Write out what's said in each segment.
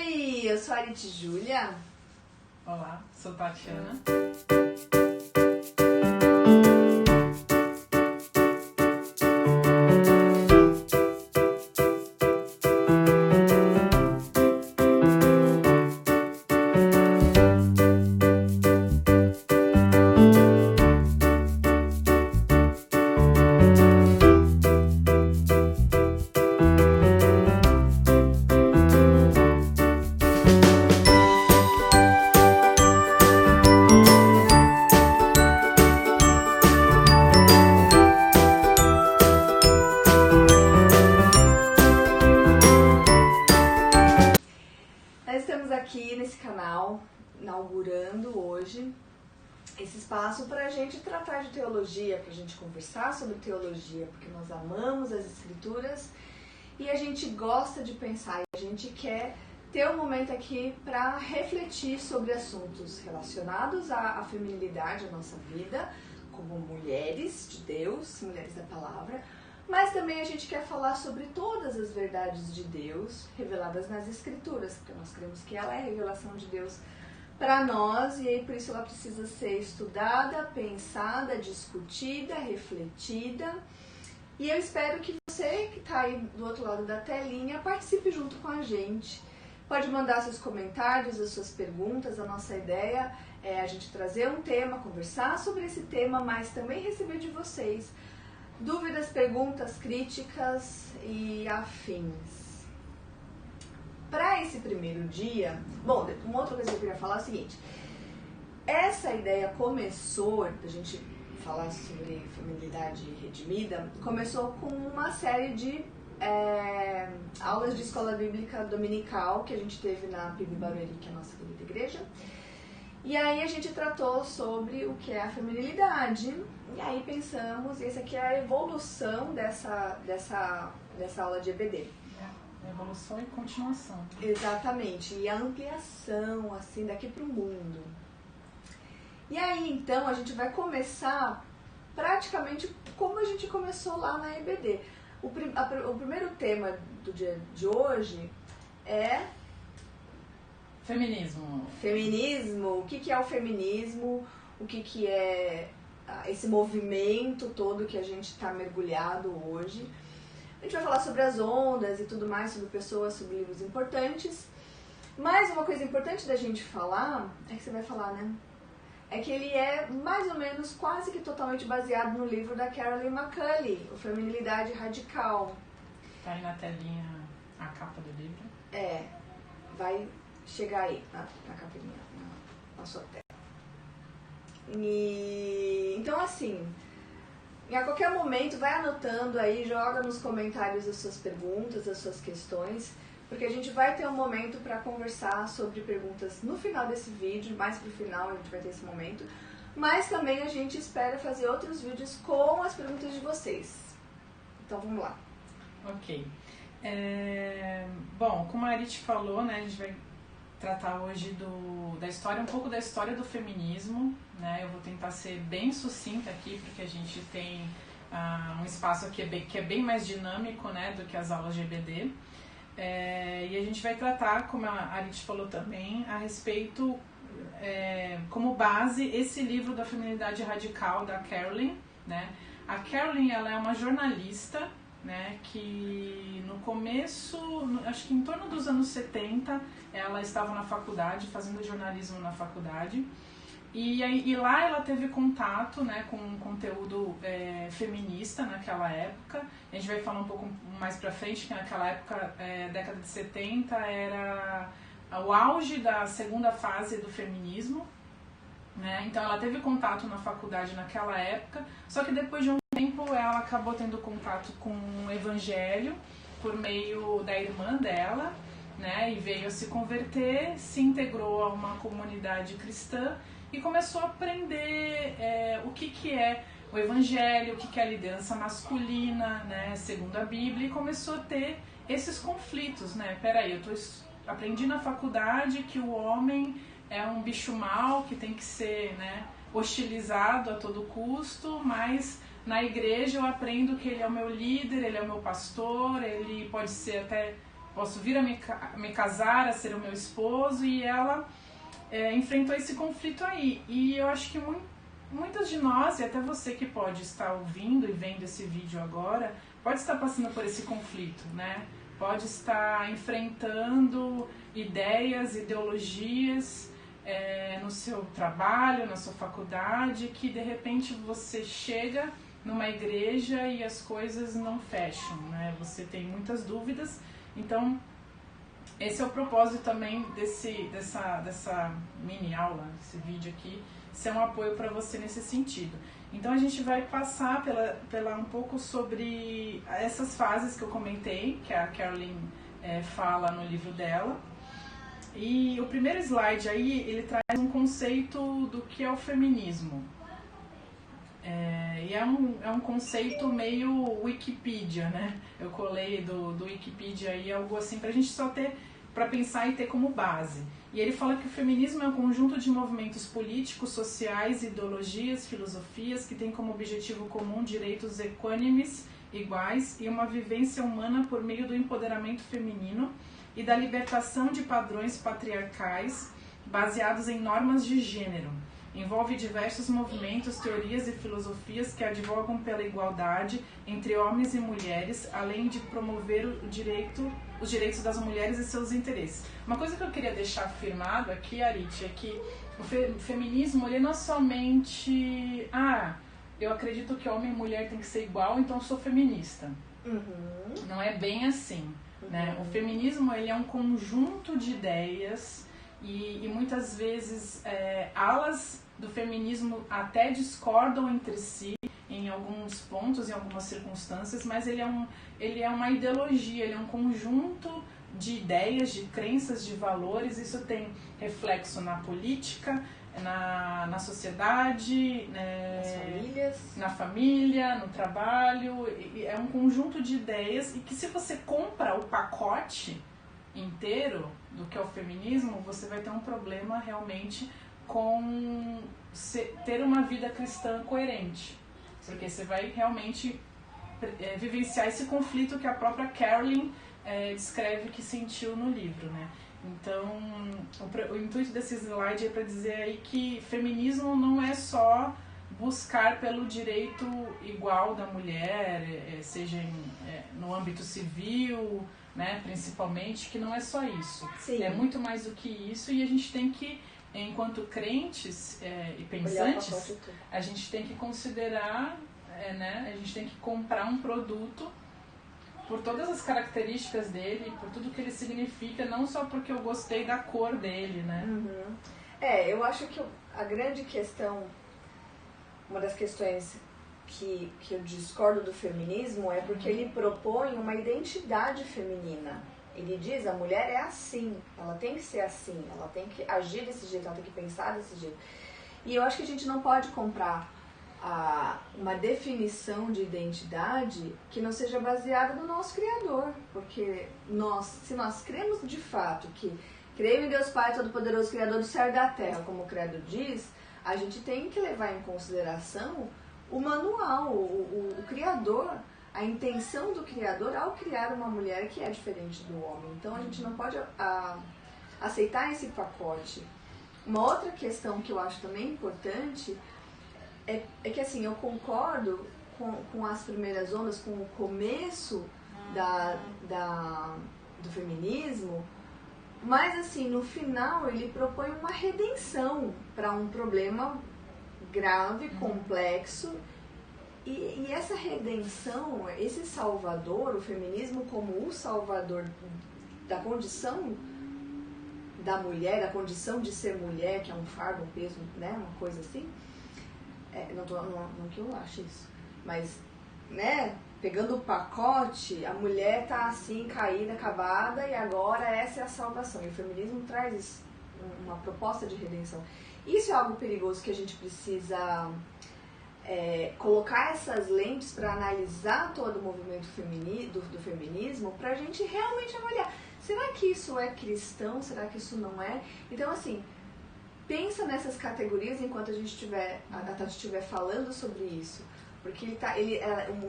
Oi, eu sou a Arit Júlia. Olá, sou Tatiana. Aqui nesse canal, inaugurando hoje esse espaço para a gente tratar de teologia, para a gente conversar sobre teologia, porque nós amamos as escrituras e a gente gosta de pensar, e a gente quer ter um momento aqui para refletir sobre assuntos relacionados à feminilidade, à nossa vida, como mulheres de Deus, mulheres da palavra, mas também a gente quer falar sobre todas as verdades de Deus reveladas nas Escrituras, porque nós cremos que ela é a revelação de Deus para nós e aí por isso ela precisa ser estudada, pensada, discutida, refletida. E eu espero que você que está aí do outro lado da telinha participe junto com a gente. Pode mandar seus comentários, as suas perguntas. A nossa ideia é a gente trazer um tema, conversar sobre esse tema, mas também receber de vocês dúvidas, perguntas, críticas e afins. Para esse primeiro dia, bom, uma outra coisa que eu queria falar é o seguinte: essa ideia começou, da gente falar sobre feminilidade redimida, começou com uma série de aulas de escola bíblica dominical que a gente teve na PIB Barueri, que é a nossa querida igreja. E aí a gente tratou sobre o que é a feminilidade. E aí pensamos, essa aqui é a evolução dessa aula de EBD. Evolução e continuação. Exatamente, e a ampliação, assim, daqui para o mundo. E aí, então, a gente vai começar praticamente como a gente começou lá na EBD. O primeiro tema do dia de hoje é... Feminismo. Feminismo. O que é o feminismo? O que é esse movimento todo que a gente está mergulhado hoje? A gente vai falar sobre as ondas e tudo mais, sobre pessoas, sobre livros importantes. Mas uma coisa importante da gente falar, é que você vai falar, né? É que ele é mais ou menos quase que totalmente baseado no livro da Carolyn McCulley, O Feminilidade Radical. Tá aí na telinha a capa do livro. Vai chegar aí na capinha, na sua tela. Então assim, a qualquer momento vai anotando aí, joga nos comentários as suas perguntas, as suas questões, porque a gente vai ter um momento para conversar sobre perguntas no final desse vídeo, mais pro final a gente vai ter esse momento, mas também a gente espera fazer outros vídeos com as perguntas de vocês. Então vamos lá. Ok. Bom, como a Arit falou, né, a gente vai tratar hoje da história, um pouco da história do feminismo, né? Eu vou tentar ser bem sucinta aqui, porque a gente tem um espaço aqui que é bem mais dinâmico, né, do que as aulas de EBD. E a gente vai tratar, como a Arit falou também, a respeito, como base, esse livro da Feminilidade Radical da Carolyn, né? A Carolyn, ela é uma jornalista, né, que no começo, acho que em torno dos anos 70, ela estava na faculdade, fazendo jornalismo na faculdade, e lá ela teve contato, né, com um conteúdo feminista naquela época. A gente vai falar um pouco mais pra frente que naquela época, década de 70, era o auge da segunda fase do feminismo, né? Então ela teve contato na faculdade naquela época, só que depois de um tempo ela acabou tendo contato com o evangelho por meio da irmã dela, né? E veio a se converter, se integrou a uma comunidade cristã e começou a aprender o que é o evangelho, o que é a liderança masculina, né, segundo a Bíblia, e começou a ter esses conflitos, né? Peraí, aprendi na faculdade que o homem é um bicho mau, que tem que ser, né, hostilizado a todo custo, mas na igreja eu aprendo que ele é o meu líder, ele é o meu pastor, ele pode ser até posso vir a me casar, a ser o meu esposo, e ela enfrentou esse conflito aí. E eu acho que muitas de nós, e até você que pode estar ouvindo e vendo esse vídeo agora, pode estar passando por esse conflito, né? Pode estar enfrentando ideias, ideologias no seu trabalho, na sua faculdade, que de repente você chega numa igreja e as coisas não fecham, né? Você tem muitas dúvidas. Então, esse é o propósito também dessa mini aula, desse vídeo aqui, ser um apoio para você nesse sentido. Então a gente vai passar pela um pouco sobre essas fases que eu comentei, que a Carolyn fala no livro dela. E o primeiro slide aí, ele traz um conceito do que é o feminismo. E é um conceito meio Wikipedia, né? Eu colei do Wikipedia aí algo assim pra gente só ter, pra pensar e ter como base. E ele fala que o feminismo é um conjunto de movimentos políticos, sociais, ideologias, filosofias que tem como objetivo comum direitos equânimes, iguais e uma vivência humana por meio do empoderamento feminino e da libertação de padrões patriarcais baseados em normas de gênero. Envolve diversos movimentos, teorias e filosofias que advogam pela igualdade entre homens e mulheres, além de promover os direitos das mulheres e seus interesses. Uma coisa que eu queria deixar afirmado aqui, Arit, é que o feminismo ele não é somente eu acredito que homem e mulher tem que ser igual, então eu sou feminista. Uhum. Não é bem assim, né? O feminismo ele é um conjunto de ideias e muitas vezes alas do feminismo até discordam entre si em alguns pontos, em algumas circunstâncias, mas ele é uma ideologia, ele é um conjunto de ideias, de crenças, de valores. Isso tem reflexo na política, na sociedade, na família, no trabalho. É um conjunto de ideias e que se você compra o pacote inteiro do que é o feminismo, você vai ter um problema realmente com ter uma vida cristã coerente, porque você vai realmente vivenciar esse conflito que a própria Carolyn descreve que sentiu no livro, né? Então, o intuito desse slide é para dizer aí que feminismo não é só buscar pelo direito igual da mulher, seja no âmbito civil, né, principalmente, que não é só isso. Sim. É muito mais do que isso, e a gente tem que, enquanto crentes e pensantes, a gente tem que considerar, né, a gente tem que comprar um produto por todas as características dele, por tudo que ele significa, não só porque eu gostei da cor dele, né? Uhum. Eu acho que a grande questão, uma das questões que eu discordo do feminismo é porque ele propõe uma identidade feminina. Ele diz, a mulher é assim, ela tem que ser assim, ela tem que agir desse jeito, ela tem que pensar desse jeito. E eu acho que a gente não pode comprar uma definição de identidade que não seja baseada no nosso Criador, porque se nós cremos de fato que creio em Deus Pai Todo-Poderoso, Criador do céu e da terra, como o Credo diz, a gente tem que levar em consideração o manual, o Criador, a intenção do Criador ao criar uma mulher que é diferente do homem. Então a gente não pode aceitar esse pacote. Uma outra questão que eu acho também importante é que assim, eu concordo com as primeiras ondas, com o começo do feminismo, mas assim, no final ele propõe uma redenção para um problema grave, complexo, e essa redenção, esse salvador, o feminismo como o salvador da condição da mulher, da condição de ser mulher, que é um fardo, um peso, né, uma coisa assim. Não que eu ache isso, mas, né, pegando o pacote, a mulher tá assim, caída, acabada, e agora essa é a salvação. E o feminismo traz uma proposta de redenção. Isso é algo perigoso que a gente precisa colocar essas lentes para analisar todo o movimento do feminismo, para a gente realmente avaliar. Será que isso é cristão? Será que isso não é? Então, assim, pensa nessas categorias enquanto a Tati estiver falando sobre isso. Porque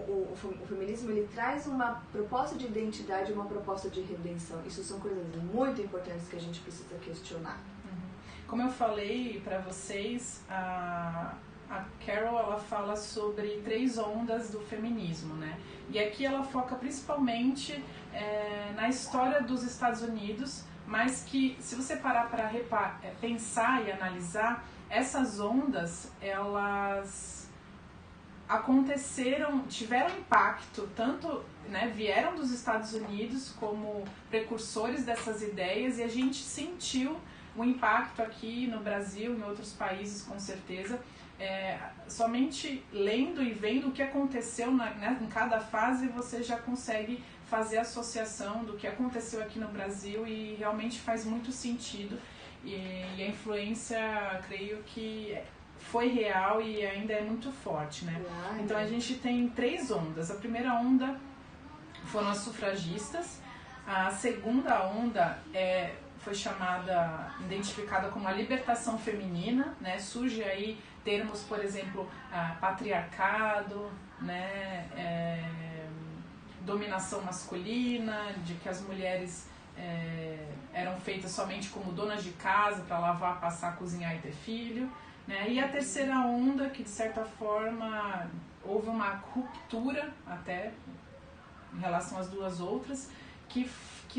o feminismo ele traz uma proposta de identidade, uma proposta de redenção. Isso são coisas muito importantes que a gente precisa questionar. Como eu falei para vocês, a Carol ela fala sobre 3 ondas do feminismo, né? E aqui ela foca principalmente na história dos Estados Unidos, mas que se você parar para pensar e analisar, essas ondas, elas aconteceram, tiveram impacto, tanto, né, vieram dos Estados Unidos como precursores dessas ideias, e a gente sentiu o impacto aqui no Brasil, em outros países com certeza, somente lendo e vendo o que aconteceu em cada fase, você já consegue fazer a associação do que aconteceu aqui no Brasil, e realmente faz muito sentido, e a influência, creio que foi real e ainda é muito forte, né? Então a gente tem 3 ondas. A primeira onda foram as sufragistas, a segunda onda foi identificada como a libertação feminina, né? Surge aí termos, por exemplo, patriarcado, né? Dominação masculina, de que as mulheres eram feitas somente como donas de casa para lavar, passar, cozinhar e ter filho, né? E a terceira onda, que de certa forma houve uma ruptura até em relação às 2 outras, que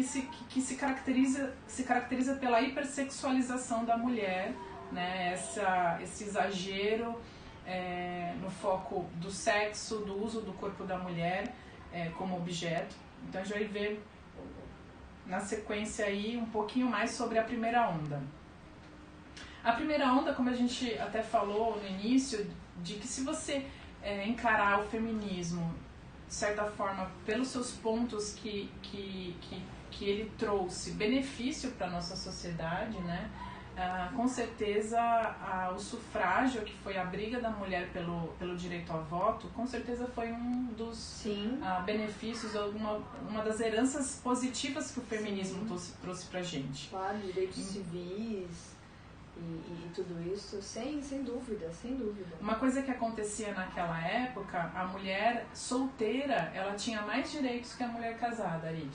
se caracteriza pela hipersexualização da mulher, né? Esse exagero no foco do sexo, do uso do corpo da mulher como objeto. Então a gente vai ver na sequência aí um pouquinho mais sobre a primeira onda. A primeira onda, como a gente até falou no início, de que se você encarar o feminismo de certa forma pelos seus pontos que ele trouxe benefício para a nossa sociedade, né? Com certeza o sufrágio, que foi a briga da mulher pelo direito ao voto, com certeza foi um dos benefícios, uma das heranças positivas que o feminismo trouxe pra gente. Claro, direitos civis e tudo isso, sem dúvida, sem dúvida. Uma coisa que acontecia naquela época, a mulher solteira, ela tinha mais direitos que a mulher casada, Arid.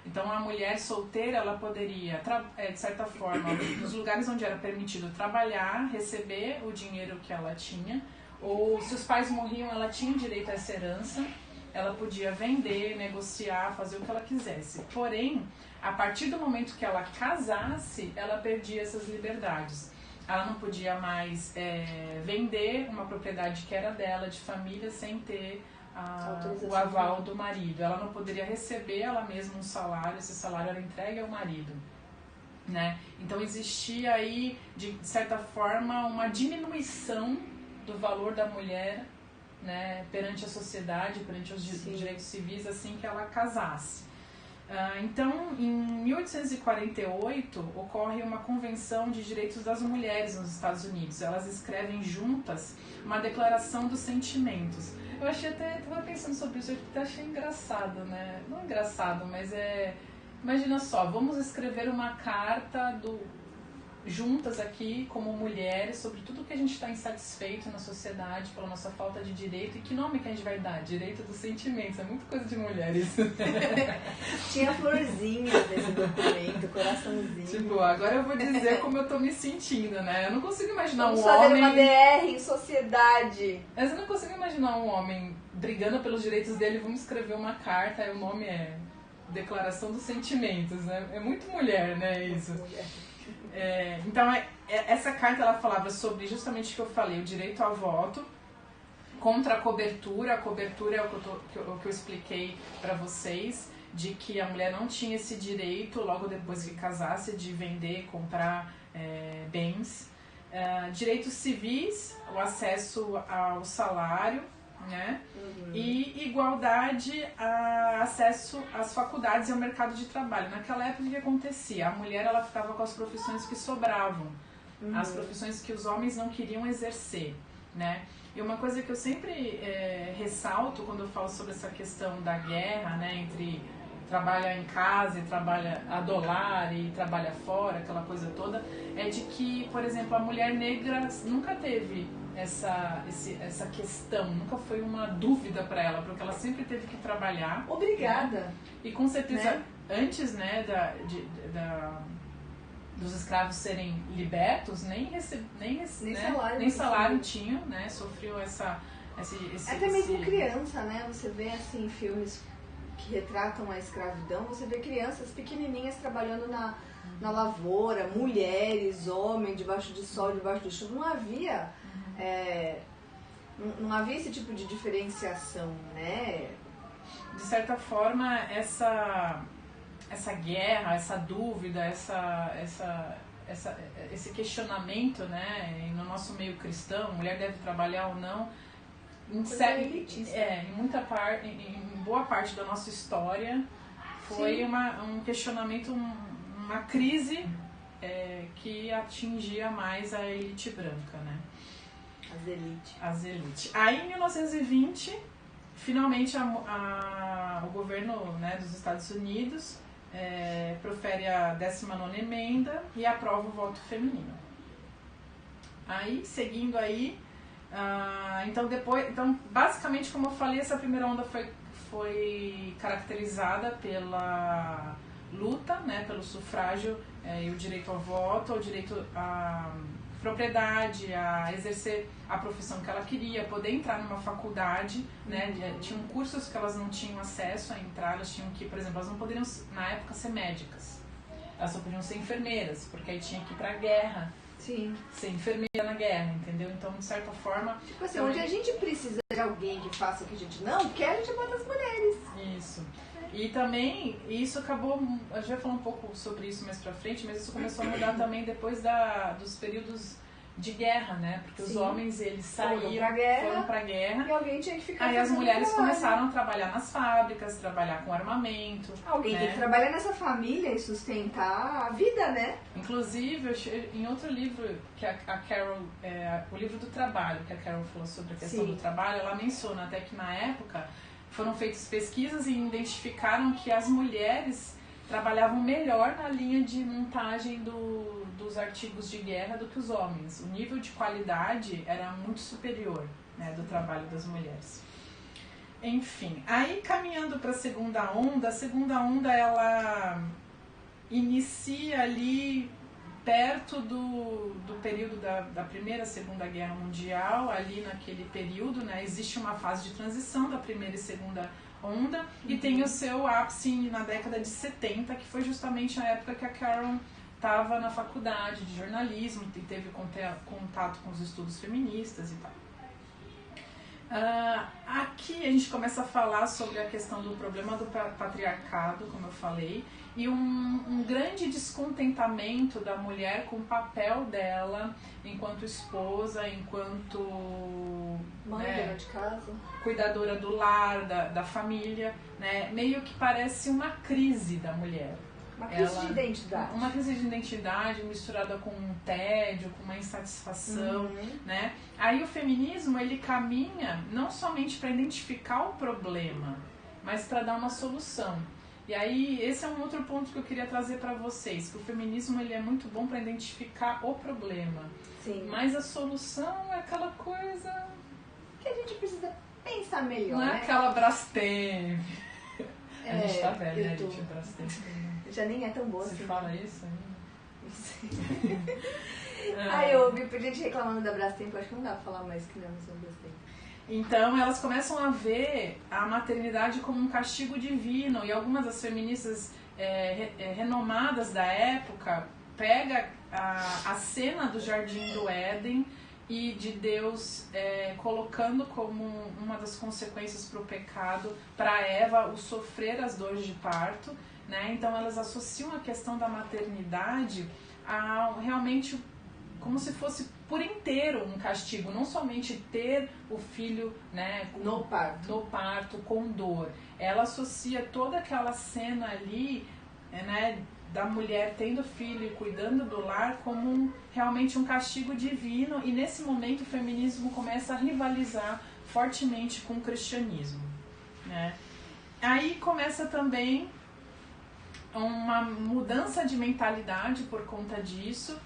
Então a mulher solteira, ela poderia, de certa forma, nos lugares onde era permitido trabalhar, receber o dinheiro que ela tinha, ou se os pais morriam, ela tinha direito a essa herança, ela podia vender, negociar, fazer o que ela quisesse. Porém, a partir do momento que ela casasse, ela perdia essas liberdades. Ela não podia mais vender uma propriedade que era dela, de família, sem ter o aval do marido. Ela não poderia receber ela mesma um salário, esse salário era entregue ao marido, né? Então existia aí, de certa forma, uma diminuição do valor da mulher, né, perante a sociedade, perante os direitos civis, assim que ela casasse. Então, em 1848, ocorre uma convenção de direitos das mulheres nos Estados Unidos. Elas escrevem juntas uma declaração dos sentimentos. Eu estava pensando sobre isso, eu até achei engraçado, né? Não engraçado, mas imagina só, vamos escrever uma carta juntas aqui, como mulheres, sobre tudo que a gente está insatisfeito na sociedade pela nossa falta de direito. E que nome que a gente vai dar? Direito dos sentimentos. É muito coisa de mulheres. Tinha florzinhas nesse documento, coraçãozinho. Tipo, agora eu vou dizer como eu tô me sentindo, né? Eu não consigo imaginar Vamos um homem... uma DR em sociedade. Mas eu não consigo imaginar um homem brigando pelos direitos dele. Vamos escrever uma carta, aí o nome é Declaração dos Sentimentos, né? É muito mulher, né, isso? Então, essa carta ela falava sobre justamente o que eu falei, o direito ao voto, contra a cobertura. A cobertura é o que eu expliquei para vocês, de que a mulher não tinha esse direito, logo depois que casasse, de vender, comprar bens. Direitos civis, o acesso ao salário, né? E igualdade, acesso às faculdades e ao mercado de trabalho. Naquela época, o que acontecia? A mulher ela ficava com as profissões que sobravam, as profissões que os homens não queriam exercer, né? E uma coisa que eu sempre ressalto quando eu falo sobre essa questão da guerra, né, entre trabalha em casa e trabalha a dólar e trabalha fora, aquela coisa toda, é de que, por exemplo, a mulher negra nunca teve essa questão, nunca foi uma dúvida para ela, porque ela sempre teve que trabalhar. Obrigada. Né? E com certeza, né? Antes, né, dos escravos serem libertos, nem salário tinham, né? Sofreu até mesmo criança, né? Você vê assim filmes que retratam a escravidão, você vê crianças pequenininhas trabalhando na lavoura, mulheres, homens, debaixo de sol, debaixo de chuva. Não havia não havia esse tipo de diferenciação, né? De certa forma, essa guerra, essa dúvida, esse questionamento, né, no nosso meio cristão, mulher deve trabalhar ou não, em boa parte da nossa história foi um questionamento, uma crise que atingia mais a elite branca, né? As elites. Aí em 1920, finalmente o governo, né, dos Estados Unidos profere a 19ª emenda e aprova o voto feminino. Aí, seguindo aí, então basicamente, como eu falei, essa primeira onda foi caracterizada pela luta, né, pelo sufrágio e o direito ao voto, o direito à propriedade, a exercer a profissão que ela queria, poder entrar numa faculdade, né? Tinham cursos que elas não tinham acesso a entrar, elas tinham que, por exemplo, elas não poderiam na época ser médicas, elas só podiam ser enfermeiras, porque aí tinha que ir pra guerra. Sim. Ser enfermeira na guerra, entendeu? Então, de certa forma... Tipo assim, onde a gente precisa de alguém que faça o que a gente não quer, a gente bota as mulheres. Isso. E também, isso acabou, a gente vai falar um pouco sobre isso mais pra frente, mas isso começou a mudar também depois dos períodos de guerra, né? Porque os homens, eles saíram, foram pra guerra. E alguém tinha que ficar aí as mulheres começaram a trabalhar nas fábricas, trabalhar com armamento. Alguém tem que trabalhar nessa família e sustentar a vida, né? Inclusive, em outro livro, que a Carol, o livro do trabalho, que a Carol falou sobre a questão do trabalho, ela menciona até que na época foram feitas pesquisas e identificaram que as mulheres trabalhavam melhor na linha de montagem dos artigos de guerra do que os homens. O nível de qualidade era muito superior, né, do trabalho das mulheres. Enfim, aí caminhando para a segunda onda ela inicia ali perto do período da Primeira e Segunda Guerra Mundial, ali naquele período, né, existe uma fase de transição da Primeira e Segunda Onda, e tem o seu ápice na década de 70, que foi justamente a época que a Carol estava na faculdade de jornalismo e teve contato com os estudos feministas e tal. Aqui a gente começa a falar sobre a questão do problema do patriarcado, como eu falei, e um grande descontentamento da mulher com o papel dela enquanto esposa, enquanto mãe, dona de casa, cuidadora do lar, da família, né? Meio que parece uma crise da mulher. Uma crise de identidade. Uma crise de identidade misturada com um tédio, com uma insatisfação, né? Aí o feminismo, ele caminha não somente para identificar o problema, mas para dar uma solução. E aí, esse é um outro ponto que eu queria trazer para vocês, que o feminismo, ele é muito bom para identificar o problema. Sim. Mas a solução é aquela coisa que a gente precisa pensar melhor, não é, né? aquela Brastemp. A gente tá velha, né, gente? Brastemp. Já nem é tão boa assim. Você fala isso ainda? Aí eu ouvi gente reclamando da Brastemp, acho que não dá pra falar mais que não sobre Brastemp. Então elas começam a ver a maternidade como um castigo divino, e algumas das feministas renomadas da época pega a cena do Jardim do Éden e de Deus colocando como uma das consequências para o pecado, para Eva, o sofrer as dores de parto, né? Então elas associam a questão da maternidade a realmente como se fosse por inteiro um castigo, não somente ter o filho, né, no parto com dor. Ela associa toda aquela cena ali, né, da mulher tendo filho e cuidando do lar como realmente um castigo divino, e nesse momento o feminismo começa a rivalizar fortemente com o cristianismo, né? Aí começa também uma mudança de mentalidade por conta disso,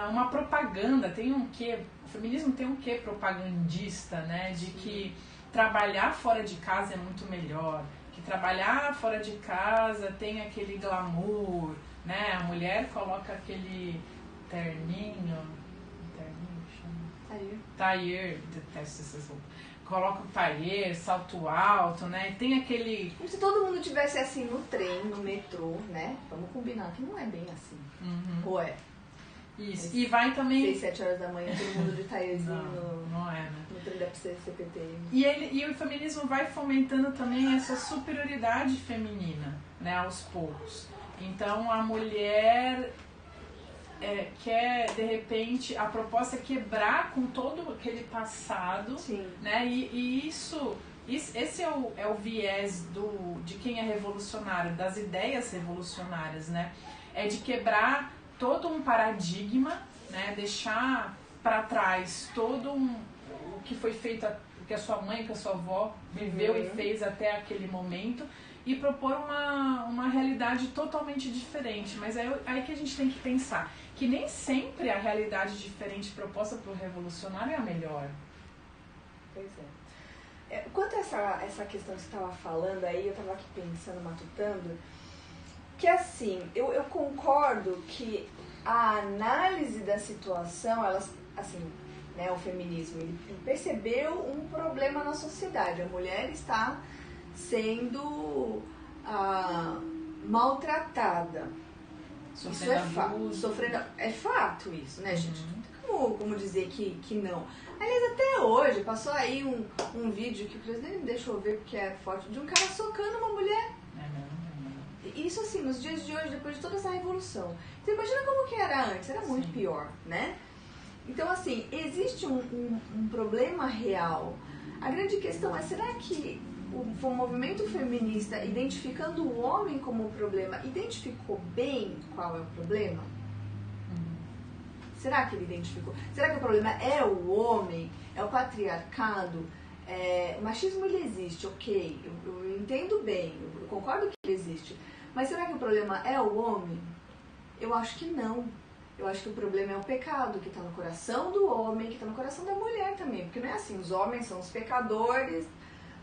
uma propaganda, tem um quê, o feminismo tem um quê propagandista, né, de que trabalhar fora de casa é muito melhor, que trabalhar fora de casa tem aquele glamour, né, a mulher coloca aquele terninho chama? Tailleur, detesto essas roupas. Coloca o tailleur, salto alto, né? Tem aquele... Como se todo mundo tivesse assim no trem, no metrô, né? Vamos combinar que não é bem assim. Ou é? Isso. E vai também... 6, 7 horas da manhã, todo mundo de tailleurzinho não é, né? No trem da CPT. E o feminismo vai fomentando também essa superioridade feminina, né? Aos poucos. Então, a mulher... quer, de repente, a proposta é quebrar com todo aquele passado, né? E esse é o viés de quem é revolucionário, das ideias revolucionárias, né? É de quebrar todo um paradigma, né? Deixar para trás todo o que foi feito, o que a sua mãe, que a sua avó viveu e fez até aquele momento, e propor uma realidade totalmente diferente. Mas aí que a gente tem que pensar que nem sempre a realidade diferente proposta para o revolucionário é a melhor. Pois é. Quanto a essa questão que você estava falando aí, eu estava aqui pensando, matutando, que assim, eu concordo que a análise da situação, elas, assim, né, o feminismo, ele percebeu um problema na sociedade. A mulher está sendo maltratada. Isso é fato. É fato isso, né, gente? Não tem como dizer que não. Aliás, até hoje, passou aí um vídeo que o presidente me deixou ver, porque é forte, de um cara socando uma mulher. Isso assim, nos dias de hoje, depois de toda essa revolução. Você imagina como que era antes? Era muito pior, né? Então, assim, existe um problema real. A grande questão é, será que o movimento feminista, identificando o homem como o problema, identificou bem qual é o problema? Será que ele identificou? Será que o problema é o homem? É o patriarcado? O machismo, ele existe, ok. Eu entendo bem, eu concordo que ele existe. Mas será que o problema é o homem? Eu acho que não. Eu acho que o problema é o pecado, que está no coração do homem, que está no coração da mulher também. Porque não é assim, os homens são os pecadores,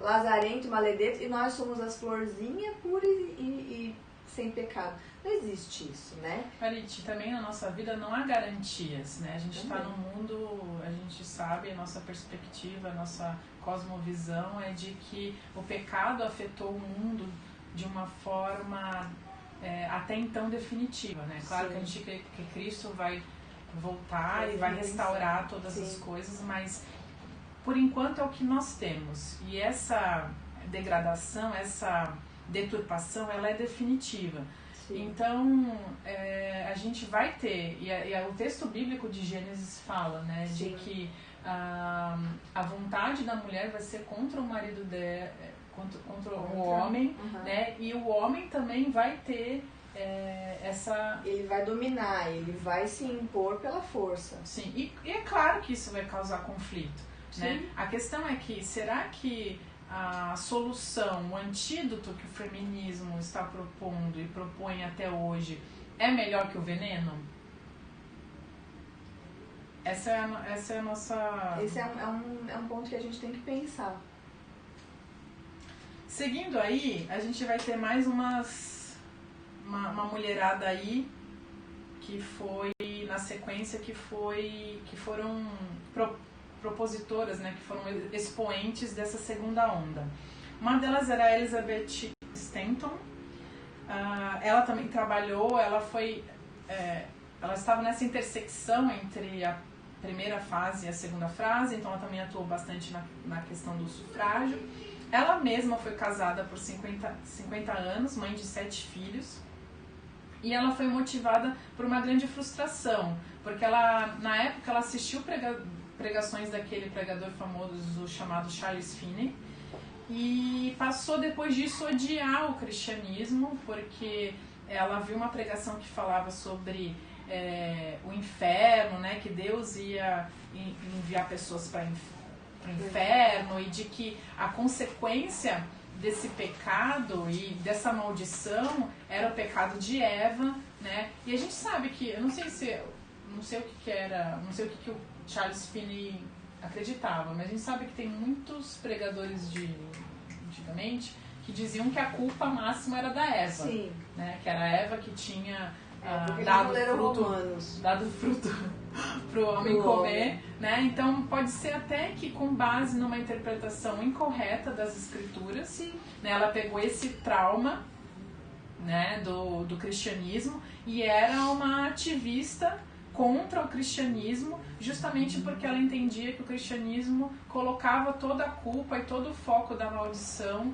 lazarento, maledeto, e nós somos as florzinhas puras e sem pecado. Não existe isso, né? Parit, também na nossa vida não há garantias, né? A gente está no mundo, a gente sabe, a nossa perspectiva, a nossa cosmovisão é de que o pecado afetou o mundo de uma forma até então definitiva, né? Claro que a gente crê que Cristo vai voltar e vai restaurar todas as coisas, mas por enquanto é o que nós temos. E essa degradação, essa deturpação, ela é definitiva. Então, a gente vai ter, o texto bíblico de Gênesis fala, né, de que a vontade da mulher vai ser contra o marido dela, contra o homem, né, e o homem também vai ter essa... Ele vai dominar, ele vai se impor pela força. Sim, e é claro que isso vai causar conflito, né? A questão é que, será que a solução, o antídoto que o feminismo está propondo e propõe até hoje é melhor que o veneno? Essa é a nossa... Esse é um ponto que a gente tem que pensar. Seguindo aí, a gente vai ter mais uma mulherada aí que foi, na sequência, que foram propositoras, né, que foram expoentes dessa segunda onda. Uma delas era a Elizabeth Stanton. Ela também trabalhou, ela estava nessa intersecção entre a primeira fase e a segunda fase, então ela também atuou bastante na questão do sufrágio. Ela mesma foi casada por 50 anos, mãe de 7 filhos, e ela foi motivada por uma grande frustração, porque na época ela assistiu pregações daquele pregador famoso chamado Charles Finney, e passou depois disso a odiar o cristianismo, porque ela viu uma pregação que falava sobre o inferno, né, que Deus ia enviar pessoas para o inferno, e de que a consequência desse pecado e dessa maldição era o pecado de Eva, né? E a gente sabe que, eu não sei o que o Charles Finney acreditava, mas a gente sabe que tem muitos pregadores de antigamente que diziam que a culpa máxima era da Eva, Sim. né? Que era a Eva que tinha dado fruto para o homem comer, né? Então pode ser até que com base numa interpretação incorreta das escrituras, né? Ela pegou esse trauma, né, do cristianismo e era uma ativista contra o cristianismo, justamente porque ela entendia que o cristianismo colocava toda a culpa e todo o foco da maldição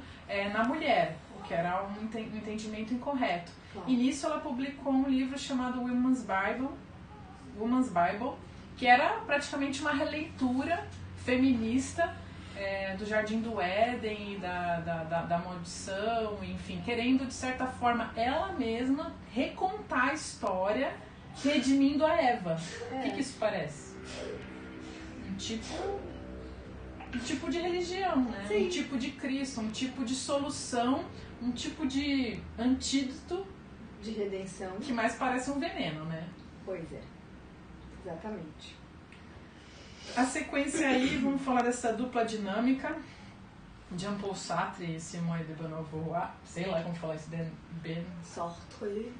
na mulher, o que era um entendimento incorreto. E nisso ela publicou um livro chamado Woman's Bible, que era praticamente uma releitura feminista do Jardim do Éden e da maldição, enfim, querendo de certa forma ela mesma recontar a história redimindo a Eva. O que isso parece? Um tipo de religião, né? Sim. Um tipo de Cristo, um tipo de solução, um tipo de antídoto de redenção, que mais parece um veneno, né? Pois é, exatamente. A sequência aí, vamos falar dessa dupla dinâmica, Jean-Paul Sartre e Simone de Beauvoir, sei lá como falar isso, Sartre.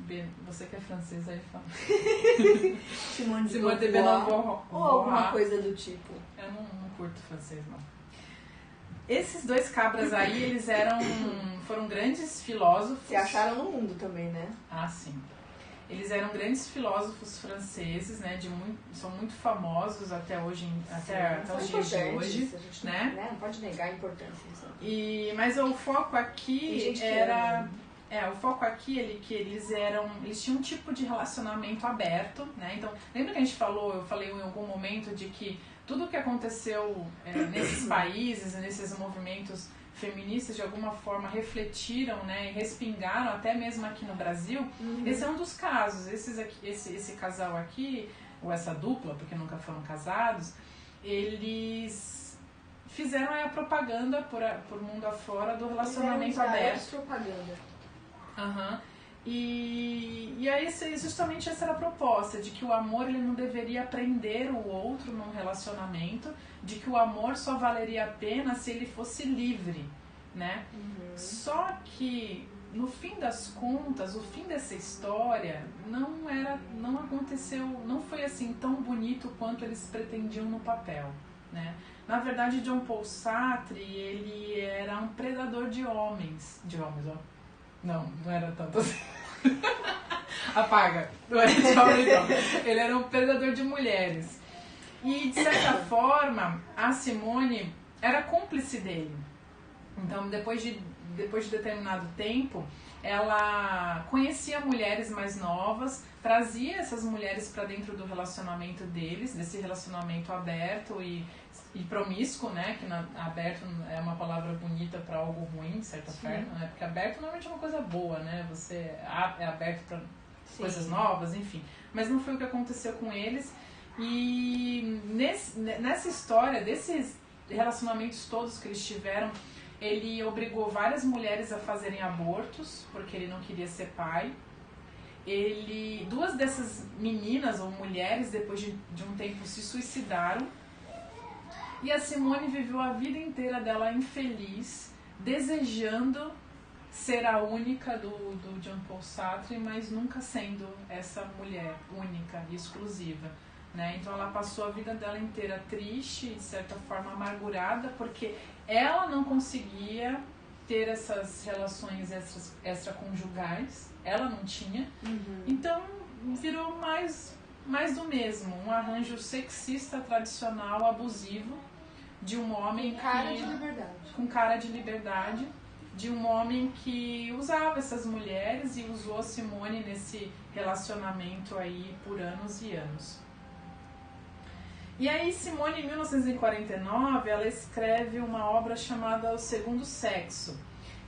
Você que é francesa aí fala. Simone de Beauvoir. Ou alguma coisa do tipo. Eu não curto francês, não. Esses dois cabras aí, eles foram grandes filósofos. Se acharam no mundo também, né? Ah, sim. Eles eram grandes filósofos franceses, né? São muito famosos até hoje, até os dias de hoje, né? Não pode negar a importância. Mas o foco aqui era... o foco aqui que eles tinham um tipo de relacionamento aberto, né? Então, lembra que eu falei em algum momento de que tudo o que aconteceu nesses países, nesses movimentos feministas, de alguma forma refletiram, né, e respingaram até mesmo aqui no Brasil. Esse é um dos casos. Esse casal aqui, ou essa dupla, porque nunca foram casados, eles fizeram a propaganda por mundo afora do relacionamento aberto. Propaganda. E aí justamente essa era a proposta, de que o amor ele não deveria prender o outro num relacionamento, de que o amor só valeria a pena se ele fosse livre, né? Só que no fim das contas, o fim dessa história não aconteceu, não foi assim tão bonito quanto eles pretendiam no papel, né? Na verdade, Jean-Paul Sartre, ele era um predador de homens, ó. Não era tanto assim. Apaga. Não era de homem, não. Ele era um predador de mulheres. E, de certa forma, a Simone era cúmplice dele. Então, depois de determinado tempo, ela conhecia mulheres mais novas, trazia essas mulheres para dentro do relacionamento deles, desse relacionamento aberto e promíscuo, né? Que aberto é uma palavra bonita para algo ruim, de certa forma, né? Porque aberto normalmente é uma coisa boa, né? Você é aberto para coisas novas, enfim. Mas não foi o que aconteceu com eles. E nessa história, desses relacionamentos todos que eles tiveram, ele obrigou várias mulheres a fazerem abortos, porque ele não queria ser pai. Duas dessas meninas ou mulheres, depois de um tempo, se suicidaram. E a Simone viveu a vida inteira dela infeliz, desejando ser a única do Jean-Paul Sartre, mas nunca sendo essa mulher única e exclusiva, né? Então ela passou a vida dela inteira triste, de certa forma amargurada, porque ela não conseguia ter essas relações extraconjugais, ela não tinha. Então virou mais do mesmo, um arranjo sexista, tradicional, abusivo, de um homem com cara de liberdade, de um homem que usava essas mulheres e usou a Simone nesse relacionamento aí por anos e anos. E aí Simone, em 1949, ela escreve uma obra chamada O Segundo Sexo.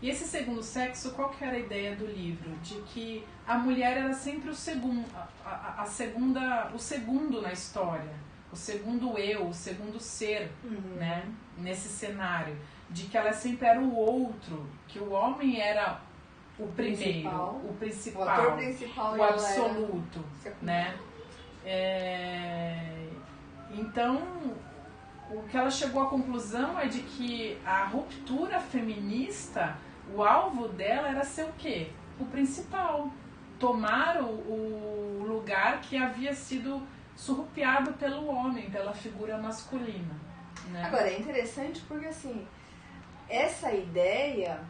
E esse segundo sexo, qual que era a ideia do livro? De que a mulher era sempre o segundo na história. o segundo eu, o segundo ser, né? Nesse cenário. De que ela sempre era o outro, que o homem era o primeiro, o principal, o ator principal, o absoluto, né? Então, o que ela chegou à conclusão é de que a ruptura feminista, o alvo dela era ser o quê? O principal. Tomar o lugar que havia sido surrupiado pelo homem, pela figura masculina. Né? Agora, é interessante porque, assim, essa ideia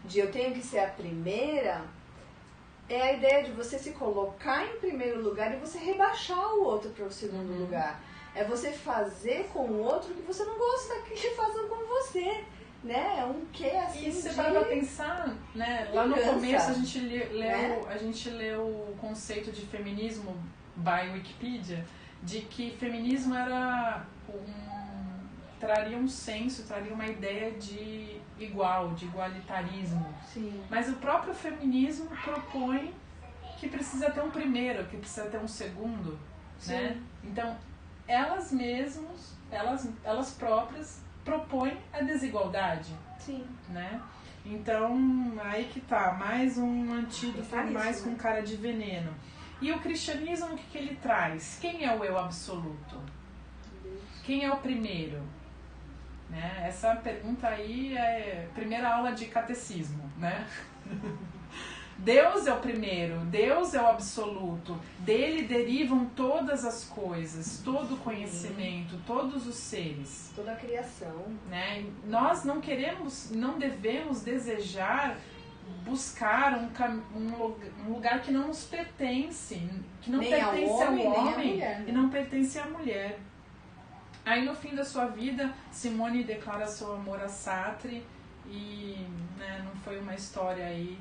de eu tenho que ser a primeira é a ideia de você se colocar em primeiro lugar e você rebaixar o outro para o segundo lugar. É você fazer com o outro que você não gosta que façam com você. Né? É um quê assim. E você vai pensar, né? Lá no começo a gente leu o conceito de feminismo by Wikipedia, de que feminismo era traria um senso, traria uma ideia de igual, de igualitarismo. Sim. Mas o próprio feminismo propõe que precisa ter um primeiro, que precisa ter um segundo. Sim. Né? Então, elas mesmas, elas próprias propõem a desigualdade. Sim. Né? Então, aí que tá, mais um antídoto, mais com cara de veneno. E o cristianismo, o que ele traz? Quem é o eu absoluto? Quem é o primeiro? Né? Essa pergunta aí é primeira aula de catecismo, né? Deus é o primeiro, Deus é o absoluto, dele derivam todas as coisas, todo o conhecimento, todos os seres. Toda a criação. Né? Nós não devemos desejar buscar um lugar que não nos pertence, que não pertence ao homem e não pertence à mulher. Aí no fim da sua vida, Simone declara seu amor a Sartre e né, não foi uma história aí.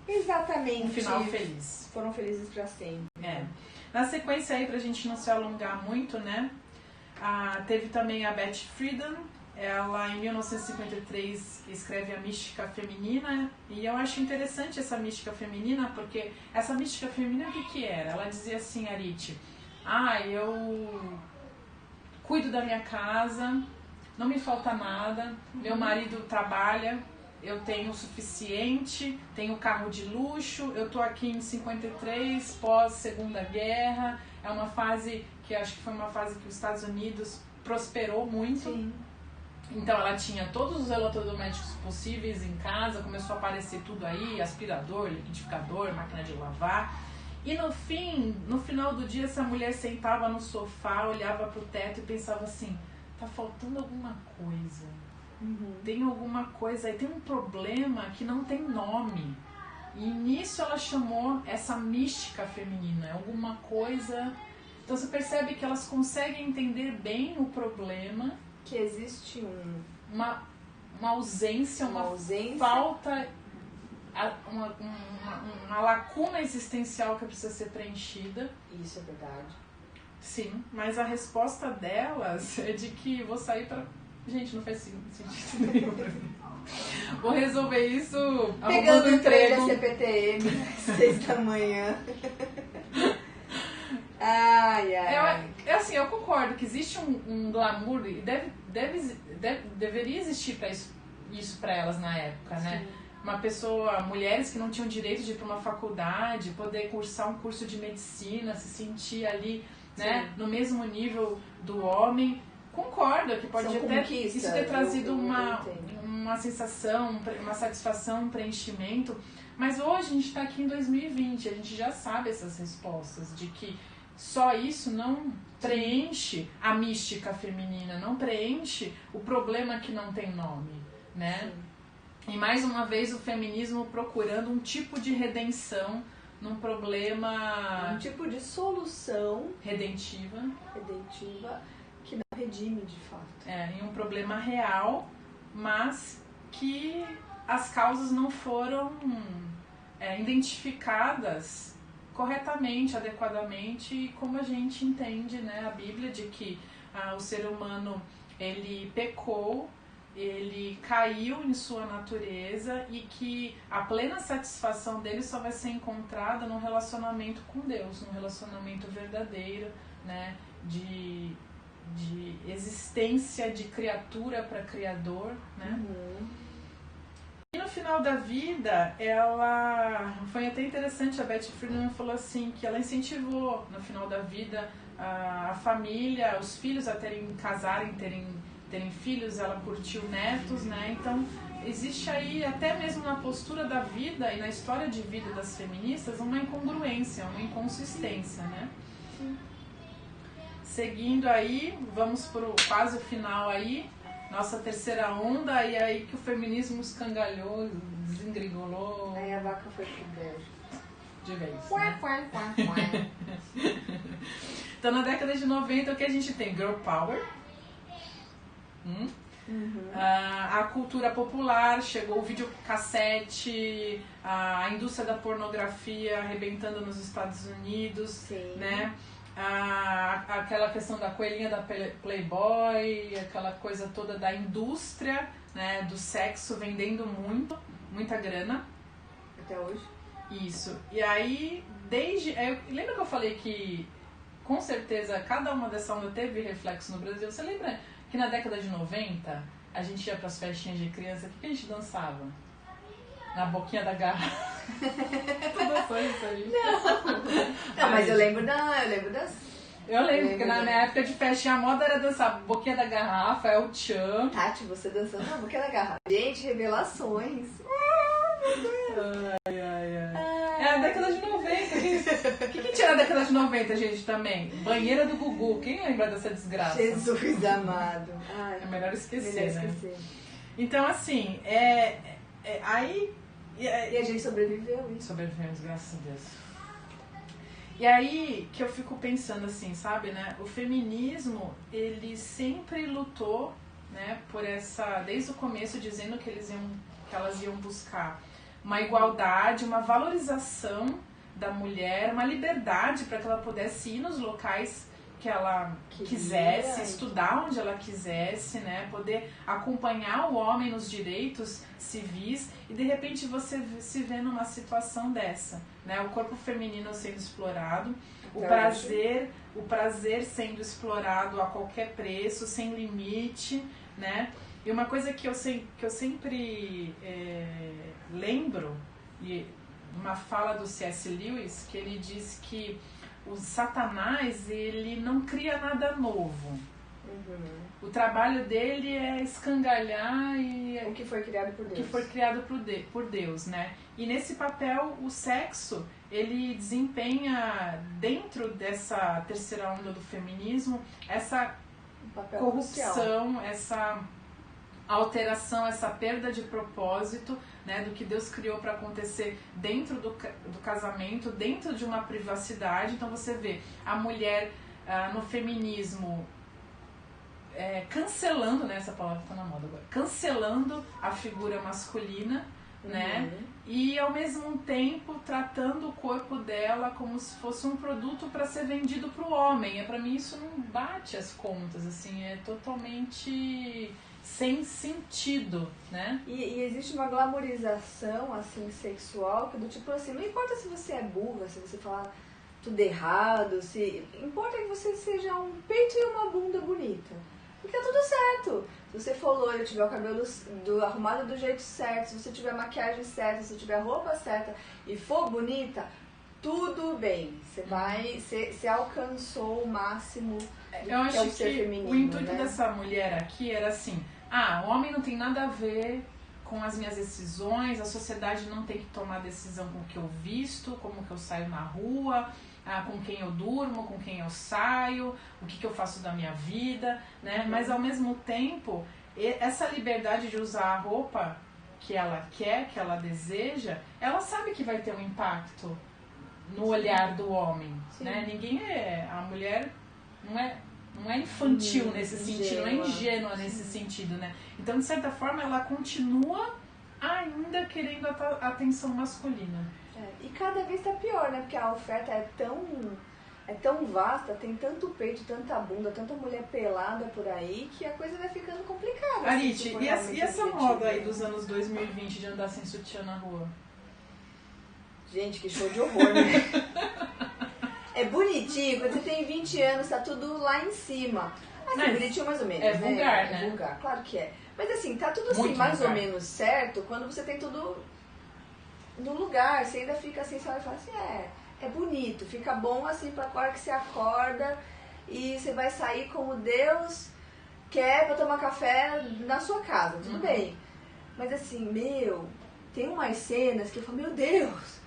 Exatamente. Um final feliz. Foram felizes para sempre. Na sequência aí, pra gente não se alongar muito, né? Teve também a Beth Friedan. Ela, em 1953, escreve a mística feminina. E eu acho interessante essa mística feminina, porque essa mística feminina, o que era? Ela dizia assim, Arite, eu cuido da minha casa, não me falta nada, meu marido trabalha, eu tenho o suficiente, tenho carro de luxo, eu tô aqui em 53, pós-Segunda Guerra, é uma fase que acho que foi uma fase que os Estados Unidos prosperou muito. Sim. Então ela tinha todos os eletrodomésticos possíveis em casa, começou a aparecer tudo aí, aspirador, liquidificador, máquina de lavar. E no final do dia, essa mulher sentava no sofá, olhava pro teto e pensava assim, tá faltando alguma coisa. Tem alguma coisa aí, tem um problema que não tem nome. E nisso ela chamou essa mística feminina, alguma coisa. Então você percebe que elas conseguem entender bem o problema. Que existe uma ausência, uma falta, uma lacuna existencial que precisa ser preenchida. Isso é verdade. Sim, mas a resposta delas é de que vou sair pra... Gente, não faz sentido nenhum pra mim. Vou resolver isso pegando o trem da CPTM às 6 da manhã. Ai. Assim, eu concordo que existe um glamour e deveria existir isso pra elas na época, né? Sim. Mulheres que não tinham direito de ir pra uma faculdade, poder cursar um curso de medicina, se sentir ali, né, no mesmo nível do homem. Concordo que pode isso ter trazido uma sensação, uma satisfação, um preenchimento, mas hoje a gente está aqui em 2020, a gente já sabe essas respostas, de que só isso não preenche a mística feminina, não preenche o problema que não tem nome, né? Sim. E mais uma vez o feminismo procurando um tipo de redenção num problema... Um tipo de solução redentiva que não redime de fato. Em um problema real, mas que as causas não foram identificadas corretamente, adequadamente, como a gente entende, né, a Bíblia, de que o ser humano ele pecou ele caiu em sua natureza e que a plena satisfação dele só vai ser encontrada num relacionamento com Deus, num relacionamento verdadeiro, né, de existência de criatura para criador, né? E no final da vida, ela foi até interessante, a Betty Friedan falou assim, que ela incentivou no final da vida a família, os filhos a casarem, terem filhos, ela curtiu netos, né? Então existe aí, até mesmo na postura da vida e na história de vida das feministas, uma incongruência, uma inconsistência, né? Seguindo aí, vamos pro quase o final aí, nossa terceira onda, e aí que o feminismo escangalhou, desengringolou. Aí a vaca foi pro brejo. De vez, né? Então na década de 90 o que a gente tem? Girl Power. A cultura popular, chegou o videocassete, a indústria da pornografia arrebentando nos Estados Unidos. Sim. Né? Aquela questão da coelhinha da Playboy, aquela coisa toda da indústria, né, do sexo vendendo muita grana. Até hoje. Isso. E aí, lembra que eu falei que com certeza cada uma dessa onda teve reflexo no Brasil? Você lembra que na década de 90 a gente ia pras festinhas de criança, o que a gente dançava? Na boquinha da garrafa. Tu dançou isso aí? Não, mas eu lembro das... Eu lembro, porque na minha época de festinha a moda era dançar boquinha da garrafa, é o tchan. Tati, você dançando na boquinha da garrafa. Gente, revelações. Ai. É a década de 90. O que tinha na década de 90, gente, também? Banheira do Gugu. Quem lembra dessa desgraça? Jesus amado. Ai, é melhor esquecer, né? Então, assim, aí... E a gente sobreviveu, hein? Sobrevivemos, graças a Deus. E aí que eu fico pensando assim, sabe, né? O feminismo, ele sempre lutou, né, por desde o começo, dizendo que elas iam buscar uma igualdade, uma valorização da mulher, uma liberdade para que ela pudesse ir nos locais que ela quisesse, estudar onde ela quisesse, né, poder acompanhar o homem nos direitos civis, e de repente você se vê numa situação dessa, né, o corpo feminino sendo explorado, o prazer sendo explorado a qualquer preço, sem limite, né, e uma coisa que eu sempre lembro, e uma fala do C.S. Lewis, que ele diz que o Satanás, ele não cria nada novo. O trabalho dele é escangalhar o que foi criado por Deus. O que foi criado por Deus, né? E nesse papel, o sexo, ele desempenha, dentro dessa terceira onda do feminismo, essa corrupção, essa alteração, essa perda de propósito, né, do que Deus criou para acontecer dentro do casamento, dentro de uma privacidade. Então você vê a mulher no feminismo cancelando, né, essa palavra está na moda agora, cancelando a figura masculina, né, e ao mesmo tempo tratando o corpo dela como se fosse um produto para ser vendido para o homem. Para mim isso não bate as contas, assim, é totalmente sem sentido, né? E existe uma glamorização, assim, sexual, que do tipo assim, não importa se você é burra, se você falar tudo errado, importa que você seja um peito e uma bunda bonita. Porque tá tudo certo. Se você for loiro, tiver o cabelo arrumado do jeito certo, se você tiver a maquiagem certa, se você tiver a roupa certa e for bonita, tudo bem. Você alcançou o máximo do Eu acho que é o ser feminino. O intuito, né, dessa mulher aqui era assim, o homem não tem nada a ver com as minhas decisões, a sociedade não tem que tomar decisão com o que eu visto, como que eu saio na rua, com quem eu durmo, com quem eu saio, o que eu faço da minha vida, né? Mas ao mesmo tempo, essa liberdade de usar a roupa que ela quer, que ela deseja, ela sabe que vai ter um impacto no olhar do homem, né? A mulher não é infantil nesse sentido, não é ingênua nesse sentido, né? Então, de certa forma, ela continua ainda querendo a atenção masculina. E cada vez tá pior, né? Porque a oferta é é tão vasta, tem tanto peito, tanta bunda, tanta mulher pelada por aí, que a coisa vai ficando complicada. Arit, e essa moda aí dos anos 2020 de andar sem sutiã na rua? Gente, que show de horror, né? É bonitinho, quando você tem 20 anos, tá tudo lá em cima. Assim, bonitinho mais ou menos, é vulgar, né? É vulgar, claro que é. Mas assim, tá tudo assim, Muito mais vulgar. ou menos certo, quando você tem tudo no lugar. Você ainda fica assim, você vai falar assim, é bonito, fica bom assim pra hora que você acorda e você vai sair como Deus quer pra tomar café na sua casa, tudo bem. Mas assim, tem umas cenas que eu falo, meu Deus,